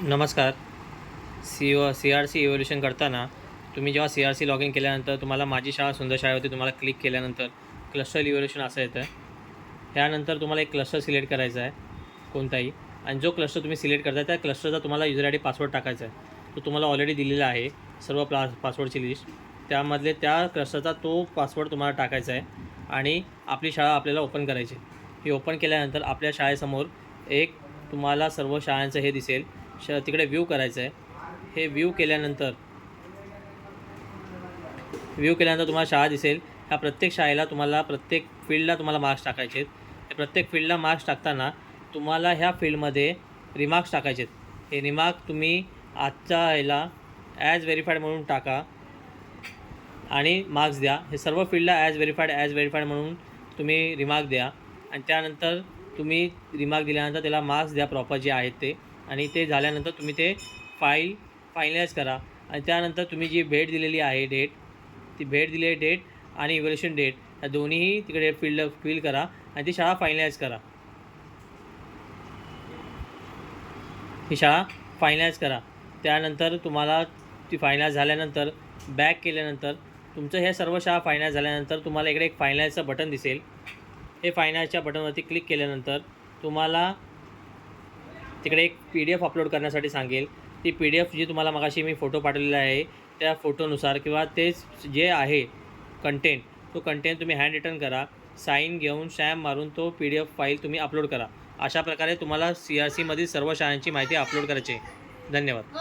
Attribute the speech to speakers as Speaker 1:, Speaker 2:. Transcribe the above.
Speaker 1: नमस्कार. CRC evolution करताना तुम्ही जेव्हा CRC लॉग इन केल्यानंतर तुम्हाला माझी शाळा सुंदर शाळेवरती तुम्हाला क्लिक केल्यानंतर क्लस्टर इव्होल्यूशन असं येतं. त्यानंतर तुम्हाला एक क्लस्टर सिलेक्ट करायचा आहे कोणताही, आणि जो क्लस्टर तुम्ही सिलेक्ट करताय त्या क्लस्टरचा तुम्हाला युजर आय डी पासवर्ड टाकायचा आहे. तो तुम्हाला ऑलरेडी दिलेला आहे सर्व पासवर्डची लिस्ट. त्यामधले त्या क्लस्टरचा तो पासवर्ड तुम्हाला टाकायचा आहे आणि आपली शाळा आपल्याला ओपन करायची. ही ओपन केल्यानंतर आपल्या शाळेसमोर एक तुम्हाला सर्व शाळांचं हे दिसेल. तिकडे व्ह्यू करायचं आहे. हे व्ह्यू केल्यानंतर तुम्हाला शाळा दिसेल. ह्या प्रत्येक शाळेला तुम्हाला प्रत्येक फील्डला तुम्हाला मार्क्स टाकायचे आहेत. हे प्रत्येक फील्डला मार्क्स टाकताना तुम्हाला ह्या फील्डमध्ये रिमार्क्स टाकायचे आहेत. हे रिमार्क तुम्ही आजच्या ह्याला ॲज व्हेरीफाईड म्हणून टाका आणि मार्क्स द्या. हे सर्व फील्डला ॲज व्हेरीफाईड म्हणून तुम्ही रिमार्क द्या आणि त्यानंतर तुम्ही रिमार्क दिल्यानंतर त्याला मार्क्स द्या प्रॉपर जे आहेत ते. आणि ते झाल्यानंतर तुम्ही ते फायनलाइज करा. आणि त्यानंतर तुम्ही जी भेट दिलेली आहे डेट, ती भेट दिलेली डेट आणि इव्हॅल्युएशन डेट या दोन्हीही तिकडे फिल करा आणि ती शाळा फायनलाइज करा. ही शाळा फायनलाइज करा. त्यानंतर तुम्हाला ती फायनलाइज झाल्यानंतर बॅक केल्यानंतर तुमचं हे सर्व शाळा फायनलाइज झाल्यानंतर तुम्हाला इकडे एक फायनलाइजचं बटन दिसेल. हे फायनलाइजच्या बटनवरती क्लिक केल्यानंतर तुम्हाला तिकडे एक PDF अपलोड करण्यासाठी सांगेल. ती PDF जी तुम्हाला मगाशी मी फोटो पाठवलेला आहे त्या फोटोनुसार किंवा तेच जे आहे कंटेंट, तो कंटेंट तुम्ही हँड रिटन करा. साईन घेऊन स्टॅम्प मारून तो PDF फाईल तुम्ही अपलोड करा. अशा प्रकारे तुम्हाला CRCमधील सर्व शाळांची माहिती अपलोड करायची आहे. धन्यवाद.